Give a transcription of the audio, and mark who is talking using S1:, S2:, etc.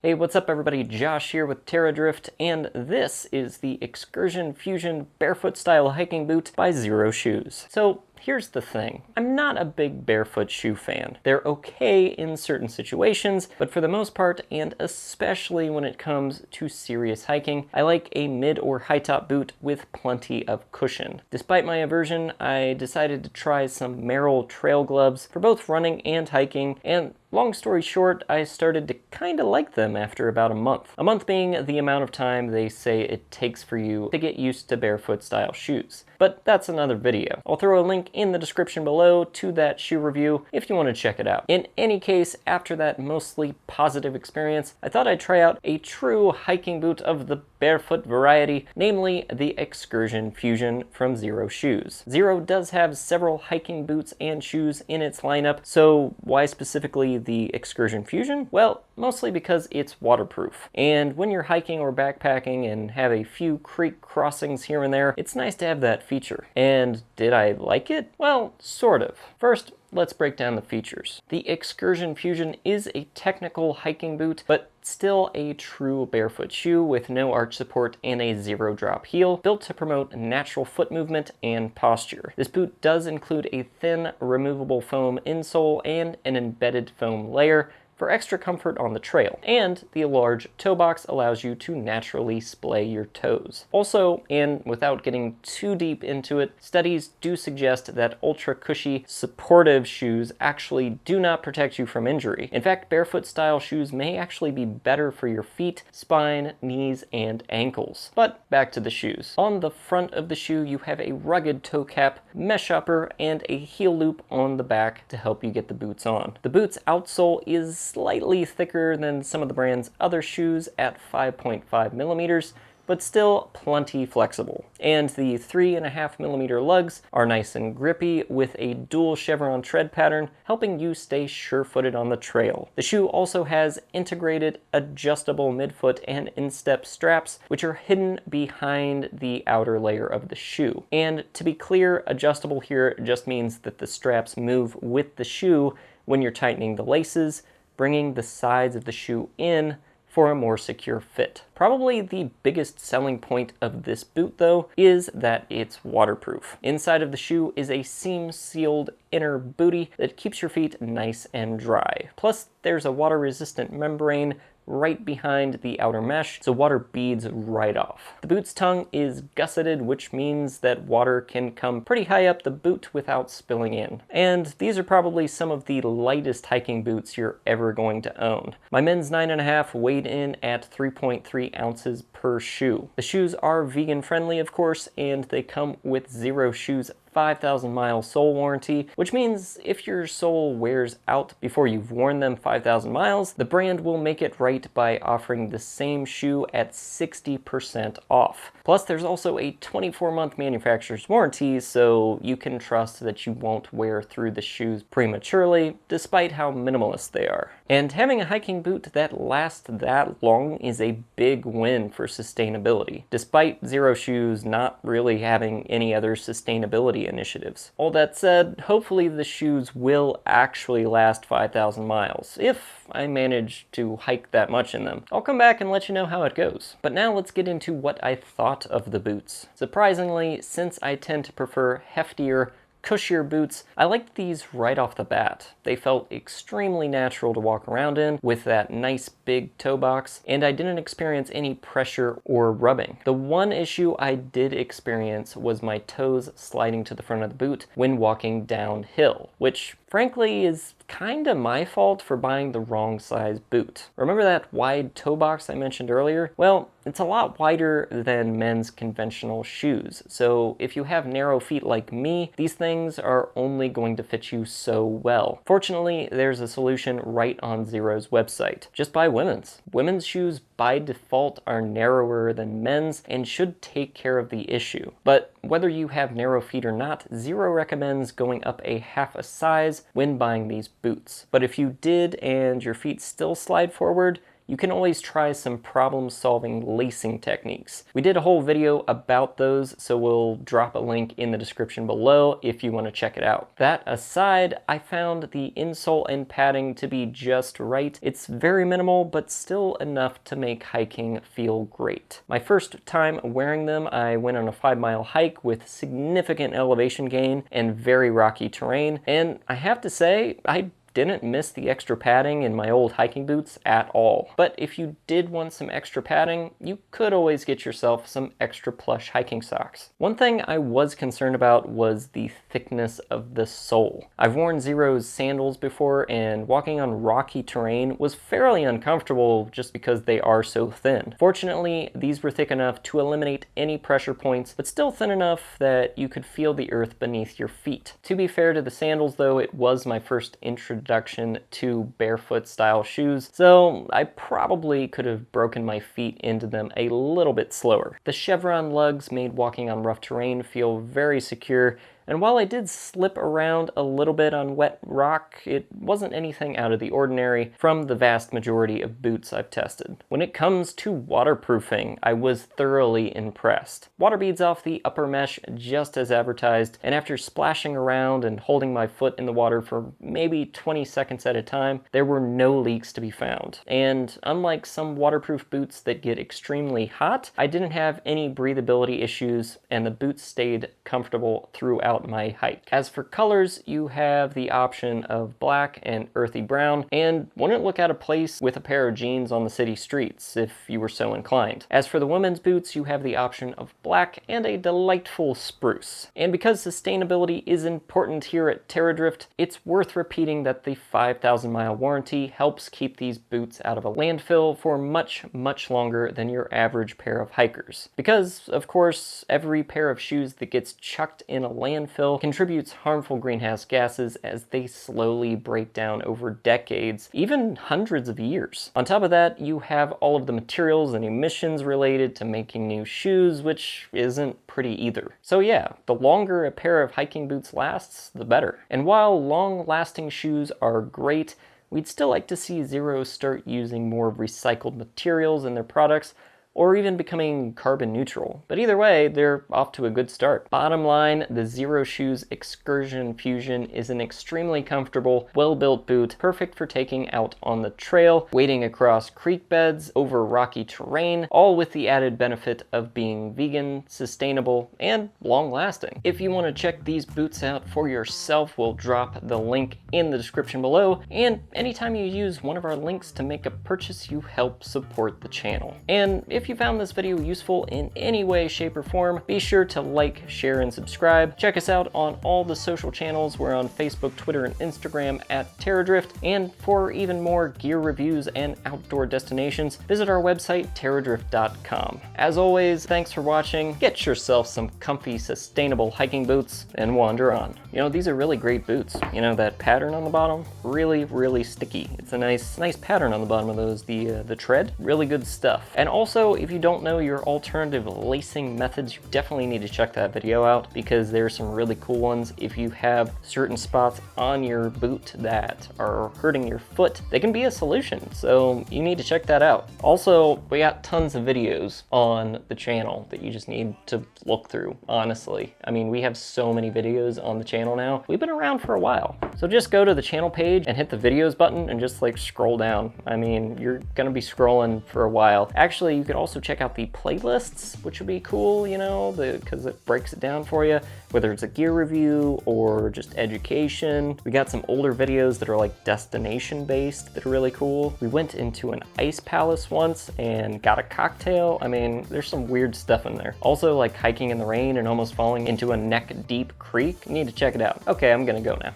S1: Hey, what's up everybody? Josh here with Terradrift, and this is the Xcursion Fusion Barefoot Style Hiking Boot by Xero Shoes. So, here's the thing. I'm not a big barefoot shoe fan. They're okay in certain situations, but for the most part, and especially when it comes to serious hiking, I like a mid or high top boot with plenty of cushion. Despite my aversion, I decided to try some Merrell trail gloves for both running and hiking, and long story short, I started to kinda like them after about a month. A month being the amount of time they say it takes for you to get used to barefoot style shoes. But that's another video. I'll throw a link in the description below to that shoe review if you want to check it out. In any case, after that mostly positive experience, I thought I'd try out a true hiking boot of the barefoot variety, namely the Xcursion Fusion from Xero Shoes. Xero does have several hiking boots and shoes in its lineup, so why specifically the Xcursion Fusion? Well, mostly because it's waterproof. And when you're hiking or backpacking and have a few creek crossings here and there, it's nice to have that feature. And did I like it? Well, sort of. First, let's break down the features. The Xcursion Fusion is a technical hiking boot, but still a true barefoot shoe with no arch support and a zero drop heel, built to promote natural foot movement and posture. This boot does include a thin, removable foam insole and an embedded foam layer for extra comfort on the trail, and the large toe box allows you to naturally splay your toes. Also, and without getting too deep into it, studies do suggest that ultra cushy, supportive shoes actually do not protect you from injury. In fact, barefoot style shoes may actually be better for your feet, spine, knees, and ankles. But back to the shoes. On the front of the shoe, you have a rugged toe cap, mesh upper, and a heel loop on the back to help you get the boots on. The boot's outsole is slightly thicker than some of the brand's other shoes at 5.5 millimeters, but still plenty flexible. And the 3.5 millimeter lugs are nice and grippy with a dual chevron tread pattern, helping you stay sure-footed on the trail. The shoe also has integrated adjustable midfoot and instep straps, which are hidden behind the outer layer of the shoe. And to be clear, adjustable here just means that the straps move with the shoe when you're tightening the laces, bringing the sides of the shoe in for a more secure fit. Probably the biggest selling point of this boot, though, is that it's waterproof. Inside of the shoe is a seam-sealed inner bootie that keeps your feet nice and dry. Plus, there's a water-resistant membrane right behind the outer mesh, so water beads right off. The boot's tongue is gusseted, which means that water can come pretty high up the boot without spilling in. And these are probably some of the lightest hiking boots you're ever going to own. My men's 9.5 weighed in at 3.3 ounces per shoe. The shoes are vegan friendly, of course, and they come with Xero Shoes 5,000 mile sole warranty, which means if your sole wears out before you've worn them 5,000 miles, the brand will make it right by offering the same shoe at 60% off. Plus, there's also a 24-month manufacturer's warranty, so you can trust that you won't wear through the shoes prematurely, despite how minimalist they are. And having a hiking boot that lasts that long is a big win for sustainability, despite Xero Shoes not really having any other sustainability initiatives. All that said, hopefully the shoes will actually last 5,000 miles, if I manage to hike that much in them. I'll come back and let you know how it goes. But now let's get into what I thought of the boots. Surprisingly, since I tend to prefer heftier, cushier boots, I liked these right off the bat. They felt extremely natural to walk around in with that nice big toe box, and I didn't experience any pressure or rubbing. The one issue I did experience was my toes sliding to the front of the boot when walking downhill, which frankly is kinda my fault for buying the wrong size boot. Remember that wide toe box I mentioned earlier? Well, it's a lot wider than men's conventional shoes, so if you have narrow feet like me, these things are only going to fit you so well. Fortunately, there's a solution right on Xero's website. Just buy women's. Women's shoes by default are narrower than men's and should take care of the issue. But whether you have narrow feet or not, Xero recommends going up a half a size when buying these boots. But if you did and your feet still slide forward, you can always try some problem-solving lacing techniques. We did a whole video about those, so we'll drop a link in the description below if you want to check it out. That aside, I found the insole and padding to be just right. It's very minimal, but still enough to make hiking feel great. My first time wearing them, I went on a 5-mile hike with significant elevation gain and very rocky terrain, and I have to say, I didn't miss the extra padding in my old hiking boots at all. But if you did want some extra padding, you could always get yourself some extra plush hiking socks. One thing I was concerned about was the thickness of the sole. I've worn Xero's sandals before, and walking on rocky terrain was fairly uncomfortable just because they are so thin. Fortunately, these were thick enough to eliminate any pressure points, but still thin enough that you could feel the earth beneath your feet. To be fair to the sandals though, it was my first introduction to barefoot style shoes, so I probably could have broken my feet into them a little bit slower. The chevron lugs made walking on rough terrain feel very secure, and while I did slip around a little bit on wet rock, it wasn't anything out of the ordinary from the vast majority of boots I've tested. When it comes to waterproofing, I was thoroughly impressed. Water beads off the upper mesh just as advertised, and after splashing around and holding my foot in the water for maybe 20 seconds at a time, there were no leaks to be found. And unlike some waterproof boots that get extremely hot, I didn't have any breathability issues, and the boots stayed comfortable throughout my hike. As for colors, you have the option of black and earthy brown, and wouldn't look out of place with a pair of jeans on the city streets if you were so inclined. As for the women's boots, you have the option of black and a delightful spruce. And because sustainability is important here at Terradrift, it's worth repeating that the 5,000-mile warranty helps keep these boots out of a landfill for much, much longer than your average pair of hikers. Because, of course, every pair of shoes that gets chucked in a landfill contributes harmful greenhouse gases as they slowly break down over decades, even hundreds of years. On top of that, you have all of the materials and emissions related to making new shoes, which isn't pretty either. So yeah, the longer a pair of hiking boots lasts, the better. And while long-lasting shoes are great, we'd still like to see Xero start using more recycled materials in their products, or even becoming carbon neutral. But either way, they're off to a good start. Bottom line, the Xero Shoes Xcursion Fusion is an extremely comfortable, well-built boot, perfect for taking out on the trail, wading across creek beds, over rocky terrain, all with the added benefit of being vegan, sustainable, and long-lasting. If you want to check these boots out for yourself, we'll drop the link in the description below, and anytime you use one of our links to make a purchase, you help support the channel. And if you found this video useful in any way, shape, or form, be sure to like, share, and subscribe. Check us out on all the social channels. We're on Facebook, Twitter, and Instagram at Terradrift. And for even more gear reviews and outdoor destinations, visit our website, terradrift.com. As always, thanks for watching. Get yourself some comfy, sustainable hiking boots and wander on. You know, these are really great boots. You know, that pattern on the bottom, really, really sticky. It's a nice pattern on the bottom of those. The tread, really good stuff. And also, if you don't know your alternative lacing methods, you definitely need to check that video out because there's some really cool ones. If you have certain spots on your boot that are hurting your foot, they can be a solution. So you need to check that out. Also, we got tons of videos on the channel that you just need to look through, honestly. I mean, we have so many videos on the channel now. We've been around for a while. So just go to the channel page and hit the videos button and just like scroll down. I mean, you're gonna be scrolling for a while. Actually, you could also check out the playlists, which would be cool, you know, because it breaks it down for you, whether it's a gear review or just education. We got some older videos that are like destination based that are really cool. We went into an ice palace once and got a cocktail. I mean, there's some weird stuff in there. Also, like hiking in the rain and almost falling into a neck deep creek. You need to check it out. Okay, I'm gonna go now.